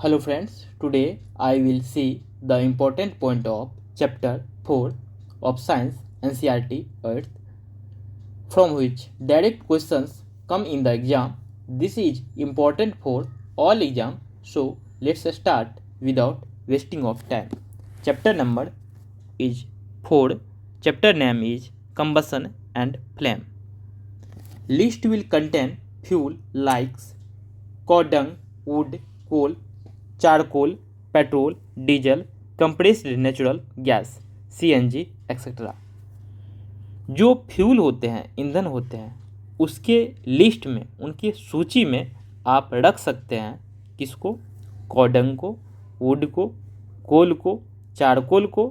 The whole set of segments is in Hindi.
Hello friends, today I will see the important point of chapter 4 of Science NCERT Earth, from which direct questions come in the exam. This is important for all exams, so let's start without wasting of time. Chapter number is 4. Chapter name is Combustion and Flame. List will contain fuel like coal, dung, wood, coal, charcoal, petrol, diesel, compressed natural gas, CNG etcetera. जो फ्यूल होते हैं, ईंधन होते हैं, उसके लिस्ट में, उनकी सूची में आप रख सकते हैं किसको? कोडंग को, वुड को, कोल को, चारकोल को,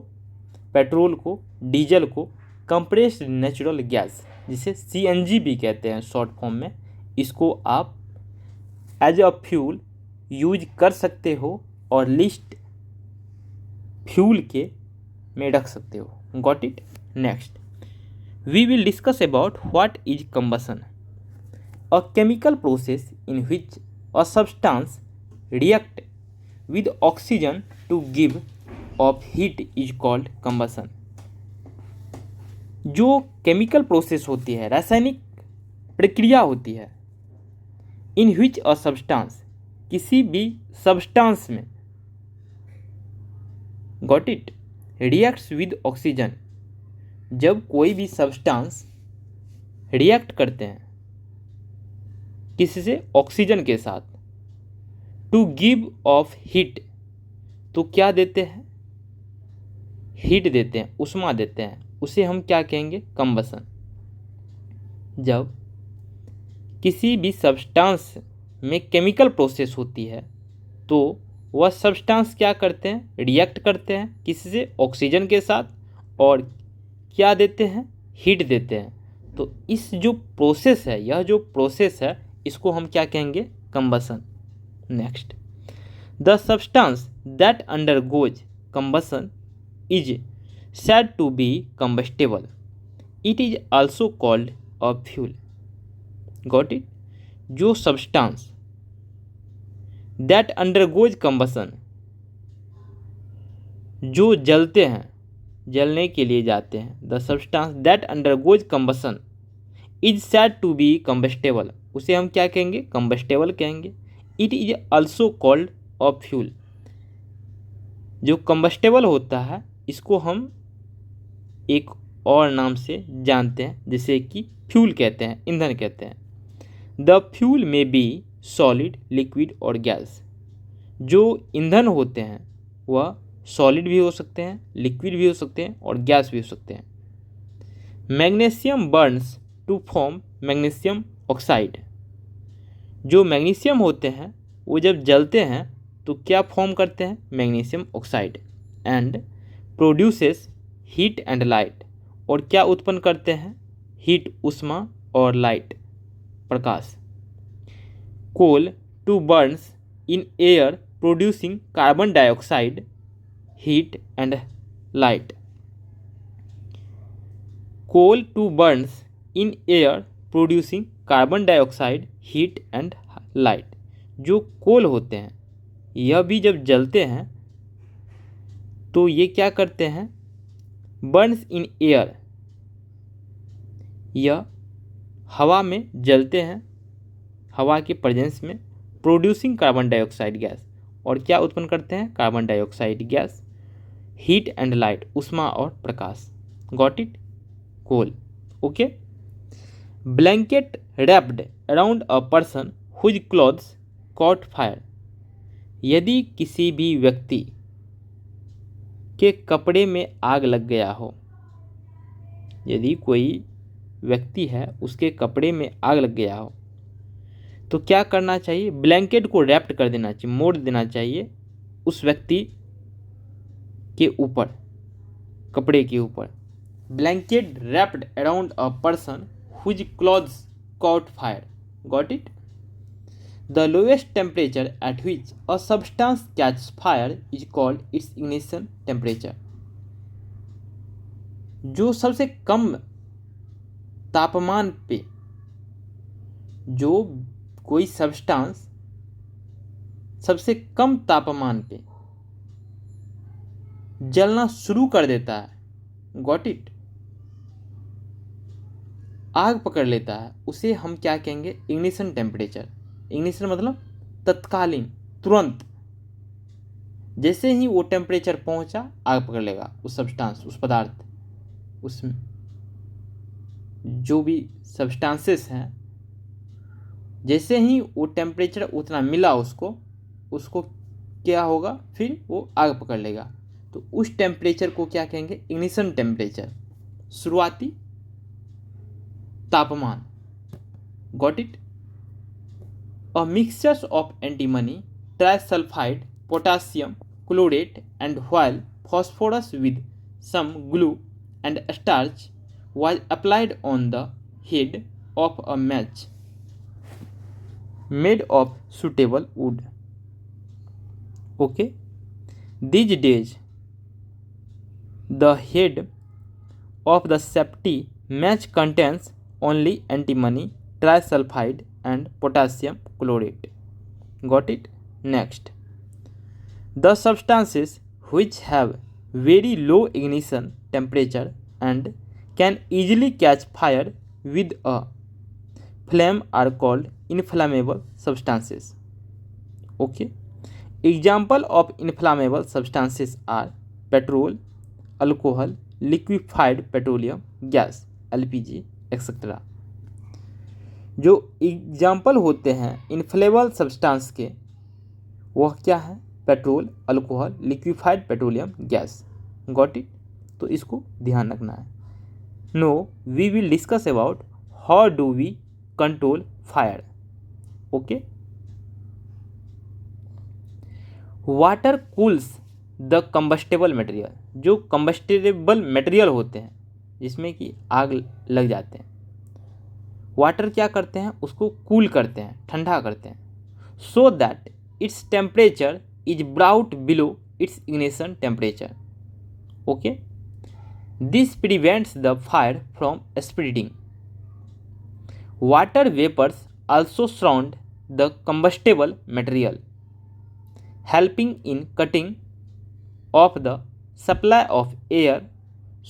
पेट्रोल को, डीजल को, कंप्रेस्ड नेचुरल गैस जिसे सीएनजी भी कहते हैं शॉर्ट फॉर्म में, इसको आप एज अ फ्यूल यूज कर सकते हो और लिस्ट फ्यूल के में रख सकते हो। Got it? Next we will discuss about what is combustion, a chemical process in which a substance react with oxygen to give off heat is called combustion. जो केमिकल प्रोसेस होती है, रासायनिक प्रक्रिया होती है, इन विच अ सब्सटेंस, किसी भी सब्सटेंस में, got it, reacts with oxygen, जब कोई भी सब्सटेंस रिएक्ट करते हैं किसी से? ऑक्सीजन के साथ, टू गिव ऑफ हीट, तो क्या देते हैं? हीट देते हैं, उष्मा देते हैं, उसे हम क्या कहेंगे? कंबसन। जब किसी भी सब्सटेंस में केमिकल प्रोसेस होती है तो वह सब्सटेंस क्या करते हैं? रिएक्ट करते हैं किसी से? ऑक्सीजन के साथ, और क्या देते हैं? हीट देते हैं। तो इस जो प्रोसेस है, यह जो प्रोसेस है, इसको हम क्या कहेंगे? Combustion. Next, the substance that undergoes combustion is said to be combustible. It is also called a fuel. Got it? जो सब्सटेंस दैट अंडरगोज कंबसन, जो जलते हैं, जलने के लिए जाते हैं, the substance that undergoes combustion is said to be combustible, उसे हम क्या कहेंगे? कंबस्टेबल कहेंगे। It is also called a fuel, जो कंबस्टेबल होता है इसको हम एक और नाम से जानते हैं, जिसे कि फ्यूल कहते हैं, ईंधन कहते हैं। द फ्यूल में बी सॉलिड, लिक्विड और गैस। जो ईंधन होते हैं वह सॉलिड भी हो सकते हैं, लिक्विड भी हो सकते हैं और गैस भी हो सकते हैं। Magnesium burns to form magnesium oxide. जो मैग्नीशियम होते हैं वो जब जलते हैं तो क्या फॉर्म करते हैं? Magnesium oxide. And produces heat and light, और क्या उत्पन्न करते हैं? हीट, उष्मा और लाइट, प्रकाश। Coal too burns in air producing carbon dioxide, heat and light. Coal too burns in air producing carbon dioxide, heat and light. जो कोल होते हैं यह भी जब जलते हैं तो ये क्या करते हैं? बर्न्स इन एयर, यह हवा में जलते हैं, हवा के प्रेजेंस में, प्रोड्यूसिंग कार्बन डाइऑक्साइड गैस, और क्या उत्पन्न करते हैं? Carbon dioxide gas, heat and light, उष्मा और प्रकाश। Got it? Coal. Okay. Blanket wrapped around a person whose clothes caught fire. यदि किसी भी व्यक्ति के कपड़े में आग लग गया हो, यदि कोई व्यक्ति है उसके कपड़े में आग लग गया हो, तो क्या करना चाहिए? ब्लैंकेट को रैप्ट कर देना चाहिए, मोड़ देना चाहिए उस व्यक्ति के ऊपर, कपड़े के ऊपर। Blanket wrapped around a person whose clothes caught fire. Got it? The lowest temperature at which a substance catch fire is called its ignition temperature. जो सबसे कम तापमान पे जो कोई सब्सटेंस सबसे कम तापमान पे जलना शुरू कर देता है, गॉट इट, आग पकड़ लेता है, उसे हम क्या कहेंगे, इग्निशन टेम्परेचर। इग्निशन मतलब तत्कालीन, तुरंत, जैसे ही वो टेम्परेचर पहुंचा आग पकड़ लेगा उस सब्सटेंस, उस पदार्थ, उसमें जो भी सब्सटेंसेस हैं, जैसे ही वो टेम्परेचर उतना मिला उसको क्या होगा, फिर वो आग पकड़ लेगा। तो उस टेम्परेचर को क्या कहेंगे, इग्निशन टेम्परेचर, शुरुआती तापमान, got it. A mixtures of antimony, trisulphide, potassium chlorate and while phosphorus with some glue and starch was applied on the head of a match made of suitable wood. Okay, these days the head of the safety match contains only antimony, trisulfide and potassium chlorate. Got it? Next, the substances which have very low ignition temperature and can easily catch fire with a flame are called inflammable substances. Okay, example of inflammable substances are petrol, alcohol, liquefied petroleum gas, LPG etc. जो एग्जाम्पल होते हैं इन्फ्लेमेबल सब्सटेंस के, वह क्या है, petrol, alcohol, liquified petroleum gas, got it. तो इसको ध्यान रखना है। Now we will discuss about how do we control fire. Okay, water cools the combustible material, जो कंबस्टेबल मटेरियल होते हैं जिसमें कि आग लग जाते हैं, वाटर क्या करते हैं, उसको कूल करते हैं, ठंडा करते हैं, so that its temperature is brought below its ignition temperature. Okay, this prevents the fire from spreading. Water vapors also surround the combustible material, helping in cutting off the supply of air,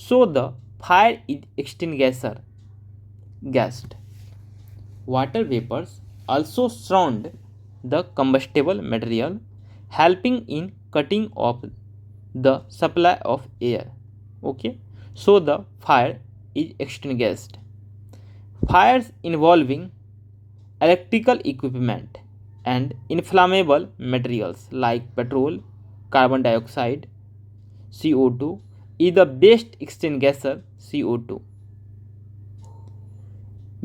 so the fire is extinguished. Water vapors also surround the combustible material, helping in cutting off the supply of air. Okay, so the fire is extinguished. Fires involving electrical equipment and inflammable materials like petrol, carbon dioxide, CO2 is the best extinguisher. CO2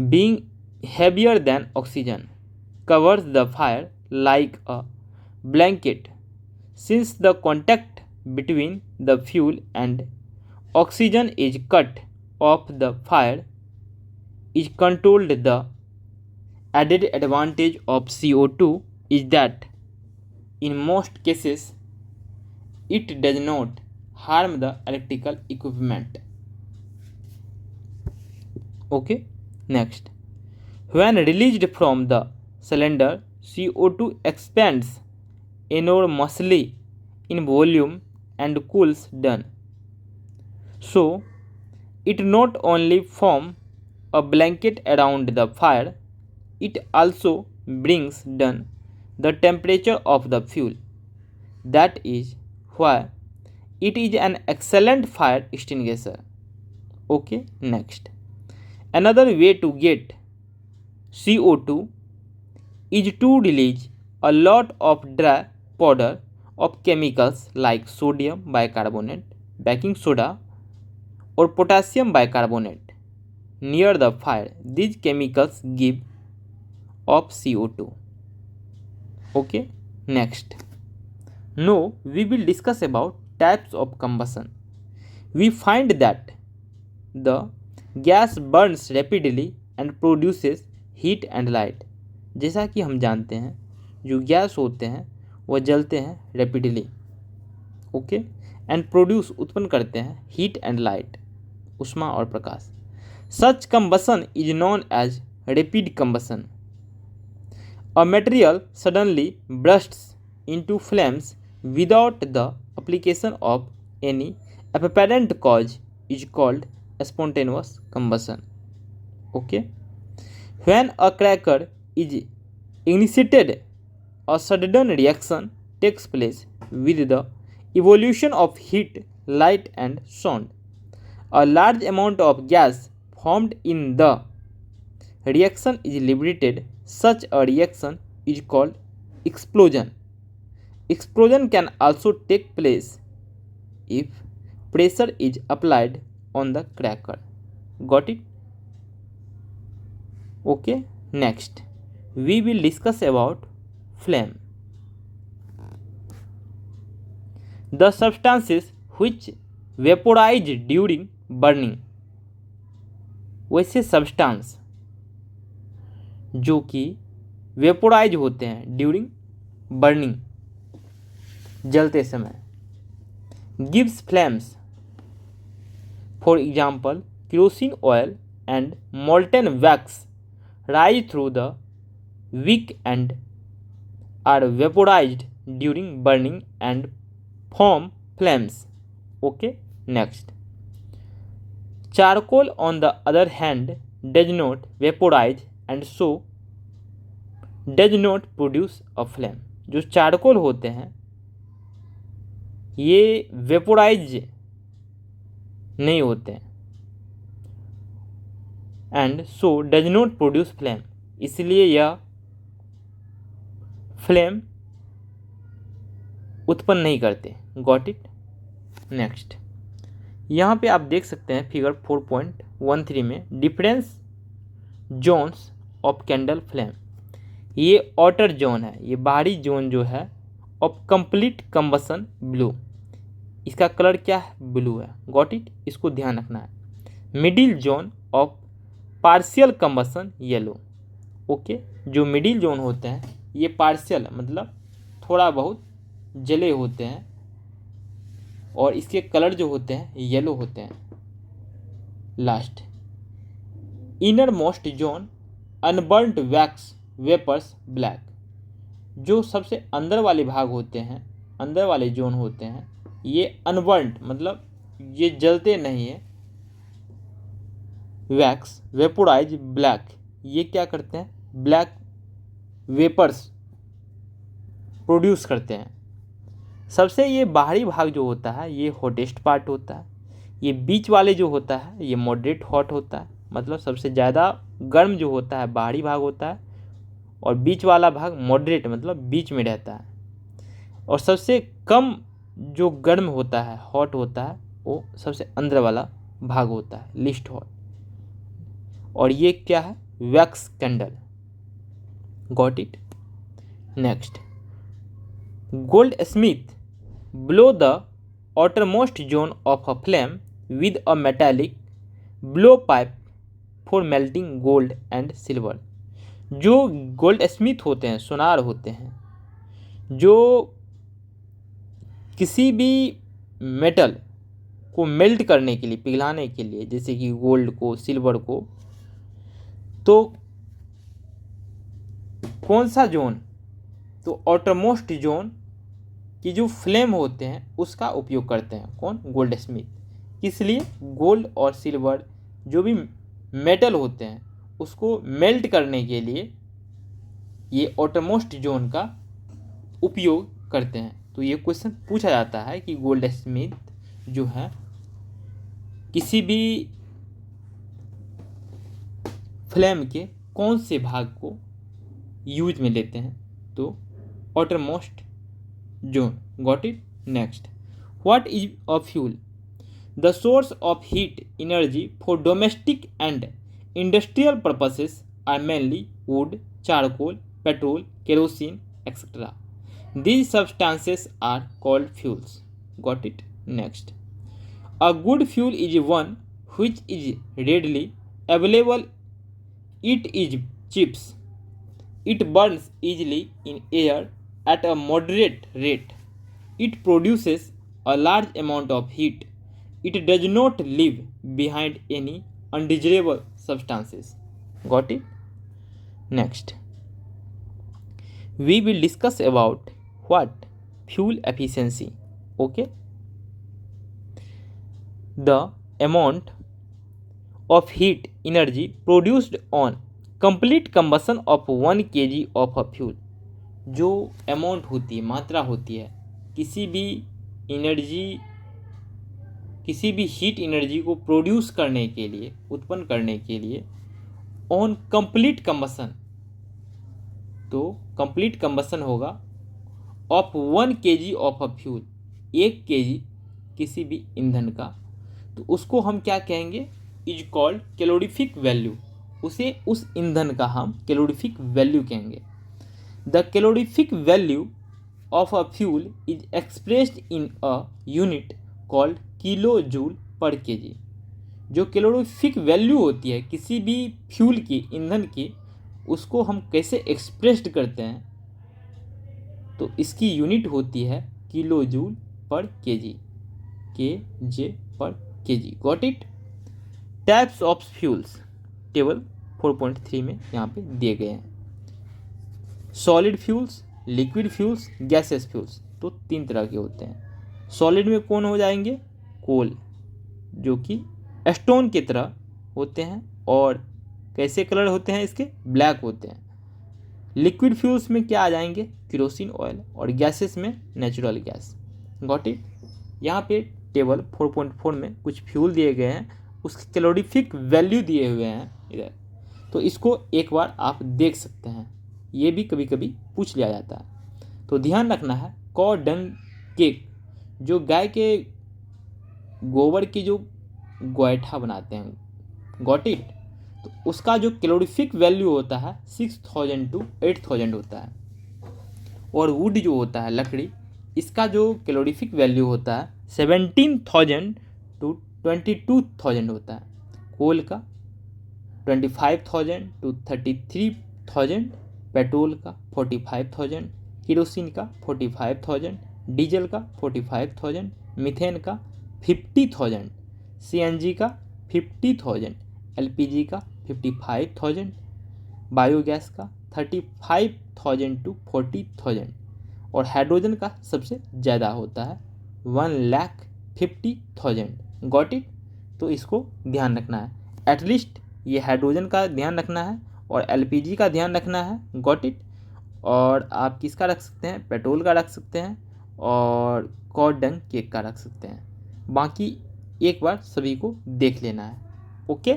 being heavier than oxygen covers the fire like a blanket. Since the contact between the fuel and oxygen is cut off, the fire is controlled. The added advantage of CO2 is that in most cases it does not harm the electrical equipment. Okay, next, when released from the cylinder, CO2 expands enormously in volume and cools down. So it not only forms a blanket around the fire, it also brings down the temperature of the fuel. That is why it is an excellent fire extinguisher. Okay, next, another way to get CO2 is to release a lot of dry powder of chemicals like sodium bicarbonate, baking soda or potassium bicarbonate near the fire. These chemicals give off CO2. Okay, next, now we will discuss about types of combustion. We find that the gas burns rapidly and produces heat and light. जैसा कि हम जानते हैं जो गैस होते हैं वह जलते हैं रैपिडली, ओके, एंड प्रोड्यूस उत्पन्न करते हैं हीट एंड लाइट, उष्मा और प्रकाश. Such combustion is known as rapid combustion. A material suddenly bursts into flames without the application of any apparent cause is called spontaneous combustion. Okay. When a cracker is initiated, a sudden reaction takes place with the evolution of heat, light, and sound. A large amount of gas formed in the reaction is liberated. Such a reaction is called explosion. Explosion can also take place if pressure is applied on the cracker. Got it? Okay. Next, we will discuss about flame. The substances which vaporize during burning. वैसे सब्सटेंस जो कि वेपोराइज होते हैं ड्यूरिंग बर्निंग, जलते समय, gives flames. For example, kerosene oil and molten wax rise through the wick and are vaporized during burning and form flames. Okay. Next, charcoal on the other hand does not vaporize and so does not produce a flame. जो चारकोल होते हैं ये वेपोराइज नहीं होते हैं and so does not produce flame, इसलिए यह फ्लेम उत्पन्न नहीं करते. Got it? नेक्स्ट, यहाँ पे आप देख सकते हैं फिगर 4.13 में difference zones of candle flame. ये आउटर जोन है, ये बाहरी जोन जो है ऑफ कंप्लीट कंबसन ब्लू. इसका कलर क्या है? ब्लू है. Got it? इसको ध्यान रखना है. Middle zone of partial combustion yellow. Okay. जो मिडिल जोन होते हैं ये पार्शियल मतलब थोड़ा बहुत जले होते हैं और इसके कलर जो होते हैं येलो होते हैं. Last, innermost zone unburned wax vapours black. जो सबसे अंदर वाले भाग होते हैं, अंदर वाले जोन होते हैं, ये अनबर्न्ड मतलब ये जलते नहीं है. वैक्स वेपोराइज ब्लैक, ये क्या करते हैं? ब्लैक वेपर्स प्रोड्यूस करते हैं. सबसे ये बाहरी भाग जो होता है ये हॉटेस्ट पार्ट होता है. ये बीच वाले जो होता है ये मॉडरेट हॉट होता है. मतलब सबसे ज़्यादा गर्म जो होता है बाहरी भाग होता है और बीच वाला भाग मॉडरेट मतलब बीच में रहता है. और सबसे कम जो गर्म होता है हॉट होता है वो सबसे अंदर वाला भाग होता है, लिस्ट हॉट. और ये क्या है? Wax candle. Got it? Next, gold Smith blow the outermost zone of a flame with a metallic blowpipe for melting gold and silver. जो गोल्ड स्मिथ होते हैं, सुनार होते हैं, जो किसी भी मेटल को मेल्ट करने के लिए, पिघलाने के लिए, जैसे कि गोल्ड को, सिल्वर को, तो कौन सा जोन? तो आउटरमोस्ट जोन कि जो फ्लेम होते हैं उसका उपयोग करते हैं. कौन? Gold Smith. इसलिए गोल्ड और सिल्वर जो भी मेटल होते हैं उसको मेल्ट करने के लिए ये आउटरमोस्ट जोन का उपयोग करते हैं. तो ये क्वेश्चन पूछा जाता है कि गोल्ड स्मिथ जो है किसी भी फ्लेम के कौन से भाग को यूज में लेते हैं? तो outermost zone. Got it? Next, what is a fuel? The source of heat energy for domestic and industrial purposes are mainly wood, charcoal, petrol, kerosene, etc. These substances are called fuels. Got it? Next, a good fuel is one which is readily available. It is cheap. It burns easily in air at a moderate rate. It produces a large amount of heat. It does not leave behind any undesirable substances. Got it? Next, we will discuss about what? Fuel efficiency. Okay. The amount of heat energy produced on complete combustion of 1 kg of a fuel. जो अमाउंट होती है, मात्रा होती है किसी भी हीट एनर्जी को प्रोड्यूस करने के लिए, उत्पन्न करने के लिए ऑन कंप्लीट कंबसन, तो कंप्लीट कंबसन होगा of 1 kg of a fuel, 1 kg किसी भी ईंधन का, तो उसको हम क्या कहेंगे? Is called calorific value. उसे, उस ईंधन का हम कैलोरीफिक वैल्यू कहेंगे। The calorific value of a fuel is expressed in a unit called kilo joule पर केजी। जो कैलोरीफिक वैल्यू होती है किसी भी फ्यूल की, ईंधन की, उसको हम कैसे एक्सप्रेस्ड करते हैं? तो इसकी यूनिट होती है किलो जूल पर केजी, KJ पर KG. Got it? Types of fuels table 4.3 में यहाँ पे दिए गए हैं। Solid fuels, liquid fuels, gases fuels, तो 3 तरह के होते हैं। सॉलिड में कौन हो जाएंगे? कोल, जो कि स्टोन की तरह होते हैं और कैसे कलर होते हैं इसके? ब्लैक होते हैं। लिक्विड फ्यूल्स में क्या आ जाएंगे? Kerosene oil. और गैसेस में नेचुरल गैस। Got it? यहाँ पे टेबल 4.4 में कुछ फ्यूल दिए गए हैं, उसके कैलोरीफिक वैल्यू दिए हुए हैं इधर, तो इसको एक बार आप देख सकते हैं। ये भी कभी कभी पूछ लिया जाता है, तो ध्यान रखना है। कौ डंग केक, जो गाय के गोबर की जो गोइठा बनाते हैं, गॉट इट? तो उसका जो कैलोरीफिक वैल्यू होता है 6000 to 8000 होता है। और वुड जो होता है, लकड़ी, इसका जो कैलोरीफिक वैल्यू होता है 17000 to 22000 होता है। कोल का 25000 to 33000, पेट्रोल का 45000, केरोसिन का 45000, डीजल का 45000, मीथेन का 50000, CNG का 50000, LPG का 55000, बायोगैस का 35000 to 40000, और हाइड्रोजन का सबसे ज़्यादा होता है 1,50,000। Got it? तो इसको ध्यान रखना है। एटलीस्ट ये हाइड्रोजन का ध्यान रखना है और LPG का ध्यान रखना है। Got it? और आप किसका रख सकते हैं? पेट्रोल का रख सकते हैं और कॉर्डन केक का रख सकते हैं। बाकी एक बार सभी को देख लेना है। Okay,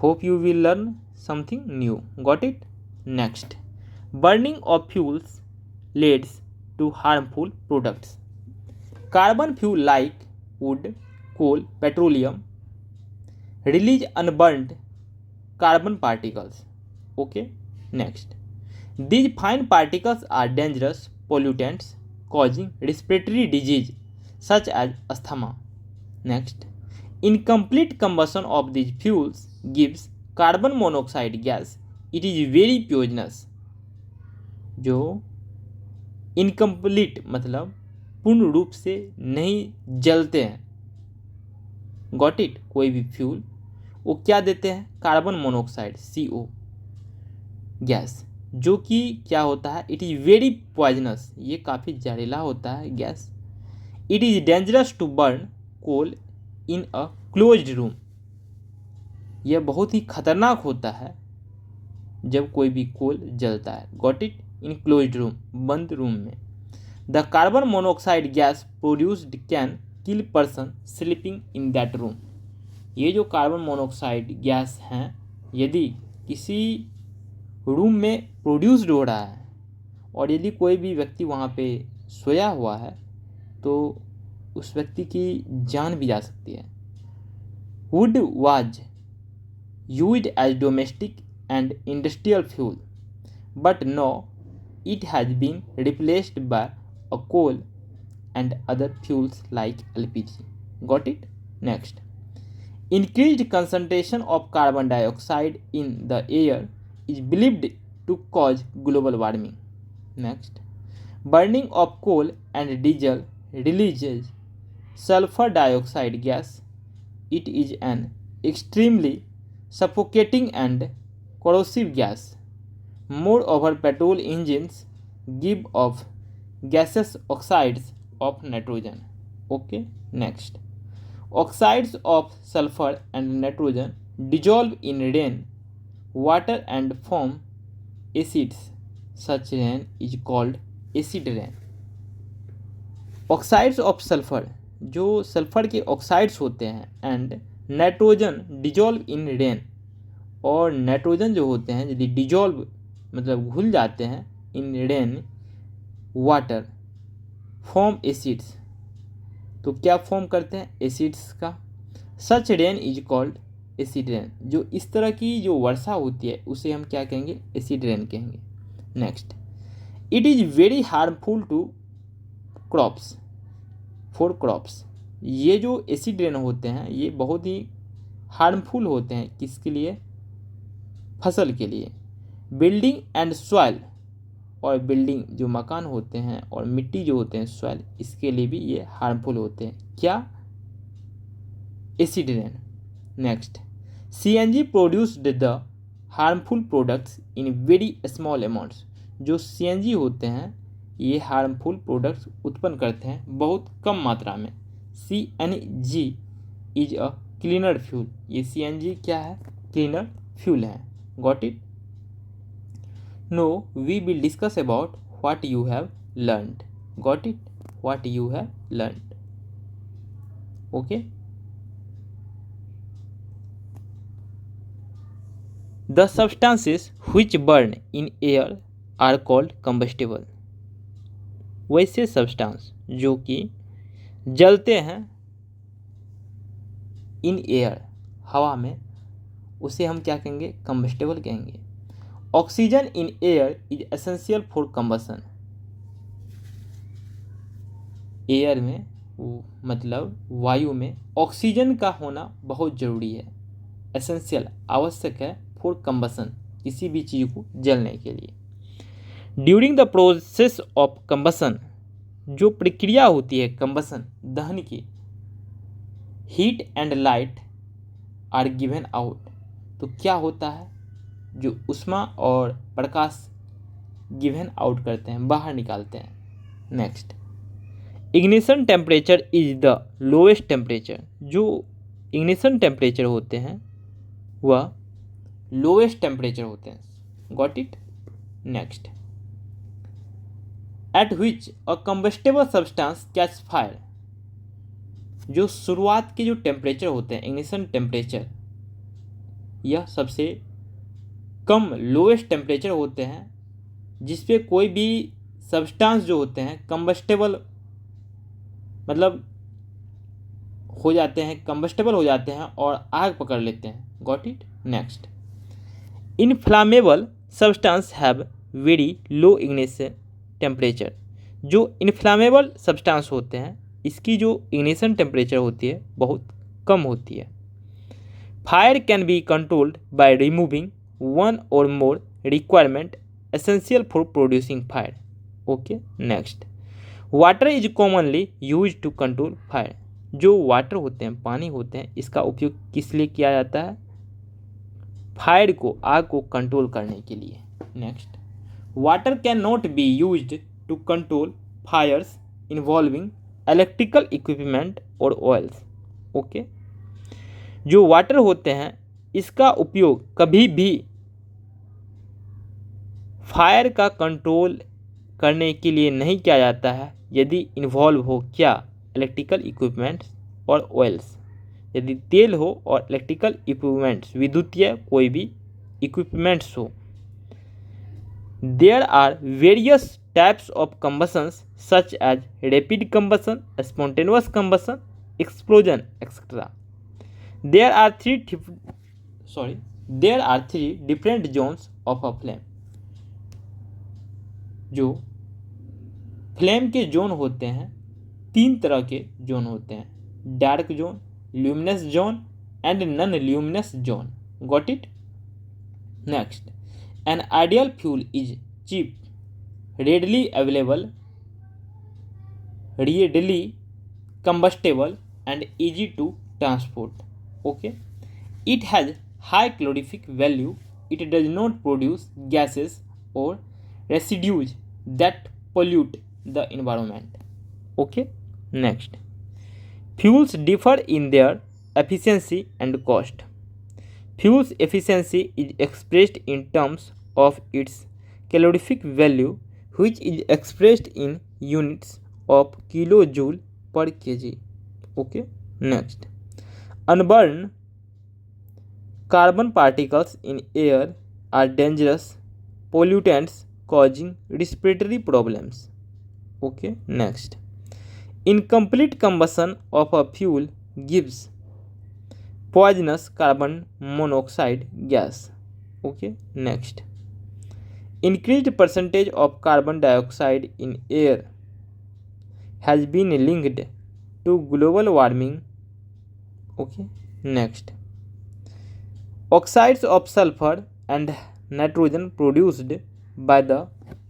hope you will learn something new. Got it? Next, burning of fuels leads to harmful products. Carbon fuel like wood, coal, petroleum release unburned carbon particles. Okay, next, these fine particles are dangerous pollutants causing respiratory disease such as asthma. Next, incomplete combustion of these fuels gives carbon monoxide gas. It is very poisonous. जो इनकम्प्लीट मतलब पूर्ण रूप से नहीं जलते हैं, गॉट इट, कोई भी फ्यूल, वो क्या देते हैं? कार्बन मोनोऑक्साइड, CO गैस, जो कि क्या होता है? इट इज़ वेरी पॉइजनस, ये काफ़ी जहरीला होता है गैस। It is dangerous to burn coal in a closed room. यह बहुत ही खतरनाक होता है जब कोई भी कोल जलता है। Got it? In closed room, बंद रूम में। The carbon monoxide gas produced can kill person sleeping in that room. ये जो कार्बन मोनोऑक्साइड गैस हैं, यदि किसी रूम में प्रोड्यूस्ड हो रहा है और यदि कोई भी व्यक्ति वहाँ पे सोया हुआ है, तो उस व्यक्ति की जान भी जा सकती है। Wood was used as domestic and industrial fuel, but now it has been replaced by a coal and other fuels like LPG. Got it? Next, increased concentration of carbon dioxide in the air is believed to cause global warming. Next, burning of coal and diesel releases sulfur dioxide gas. It is an extremely suffocating and corrosive gas. Moreover, petrol engines give off gaseous oxides of nitrogen. Okay, next. Oxides of sulfur and nitrogen dissolve in rain, water and form acids. Such rain is called acid rain. Oxides of sulphur, जो सल्फर के ऑक्साइड्स होते हैं, and nitrogen dissolve in rain, और नाइट्रोजन जो होते हैं यदि डिजॉल्व मतलब घुल जाते हैं in rain water form acids, तो क्या फॉर्म करते हैं? एसिड्स का। Such rain is called acid rain. जो इस तरह की जो वर्षा होती है उसे हम क्या कहेंगे? एसिड रेन कहेंगे। Next, it is very harmful to crops, for crops. ये जो एसिड रेन होते हैं ये बहुत ही हार्मफुल होते हैं, किसके लिए? फसल के लिए। बिल्डिंग एंड सॉइल, और बिल्डिंग जो मकान होते हैं और मिट्टी जो होते हैं सॉइल, इसके लिए भी ये हार्मफुल होते हैं। क्या? Acid rain. Next, CNG produced the harmful products in very small amounts. जो CNG होते हैं ये हार्मफुल प्रोडक्ट्स उत्पन्न करते हैं बहुत कम मात्रा में। CNG is a cleaner fuel. ये CNG क्या है? क्लीनर फ्यूल है। Got it? Now, we will discuss about what you have learned. Got it? What you have learned. Okay, the substances which burn in air are called combustible. वैसे सब्सटेंस जो कि जलते हैं इन एयर, हवा में, उसे हम क्या कहेंगे? कंबस्टिबल कहेंगे। Oxygen in air is essential for combustion. Air में मतलब वायु में ऑक्सीजन का होना बहुत ज़रूरी है, एसेंशियल आवश्यक है, फॉर कंबसन किसी भी चीज़ को जलने के लिए। During the process of combustion, जो प्रक्रिया होती है कंबसन दहन की, heat and light are given out. तो क्या होता है? जो उष्मा और प्रकाश गिवन आउट करते हैं, बाहर निकालते हैं। Next, ignition temperature is the lowest temperature. जो इग्निशन टेम्परेचर होते हैं वह लोएस्ट टेम्परेचर होते हैं। Got it? Next, eight which a combustible substance catch fire. जो शुरुआत के जो टेम्परेचर होते हैं, इग्निशन टेम्परेचर, यह सबसे कम लोएस्ट टेम्परेचर होते हैं जिसपे कोई भी सब्सटेंस जो होते हैं कंबस्टेबल मतलब हो जाते हैं, कंबस्टेबल हो जाते हैं और आग पकड़ लेते हैं। Got it? Next, inflammable substance have very low ignition temperature. जो इन्फ्लामेबल सब्सटेंस होते हैं इसकी जो इग्निशन टेम्परेचर होती है बहुत कम होती है। Fire can be controlled by removing one or more requirement essential for producing fire. Okay, next, water is commonly use to control fire. जो वाटर होते हैं, पानी होते हैं, इसका उपयोग किस लिए किया जाता है? फायर को, आग को कंट्रोल करने के लिए। Next, water can not be used to control fires involving electrical equipment और ऑयल्स। ओके, जो वाटर होते हैं इसका उपयोग कभी भी फायर का कंट्रोल करने के लिए नहीं किया जाता है यदि इन्वॉल्व हो क्या? इलेक्ट्रिकल इक्विपमेंट्स और ऑयल्स। यदि तेल हो और इलेक्ट्रिकल इक्विपमेंट्स, विद्युतीय कोई भी इक्विपमेंट्स हो। There are various types of combustions such as rapid combustion, spontaneous combustion, explosion, etc. There are three different zones of a flame. जो फ्लेम के जोन होते हैं, तीन तरह के जोन होते हैं: dark zone, luminous zone and non luminous zone. Got it? Next, an ideal fuel is cheap, readily available, readily combustible and easy to transport. Okay, it has high calorific value. It does not produce gases or residues that pollute the environment. Okay, next, fuels differ in their efficiency and cost. Fuel's efficiency is expressed in terms of its calorific value, which is expressed in units of kilojoule per kg. Okay, next, unburned carbon particles in air are dangerous pollutants causing respiratory problems. Okay, next, incomplete combustion of a fuel gives poisonous carbon monoxide gas. Okay, next, increased percentage of carbon dioxide in air has been linked to global warming. Okay, next, oxides of sulfur and nitrogen produced by the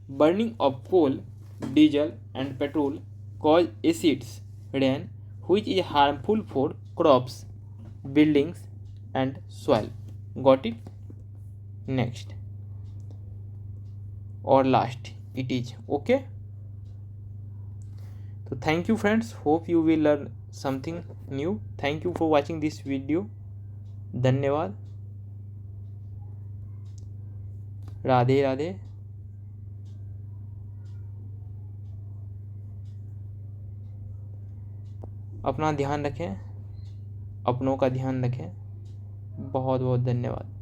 burning of coal, diesel, and petrol cause acid rain, which is harmful for crops, buildings, and soil. Got it? Next or last, it is okay. So thank you friends, hope you will learn something new. Thank you for watching this video. धन्यवाद. राधे राधे. अपना ध्यान रखें, अपनों का ध्यान रखें. बहुत बहुत धन्यवाद.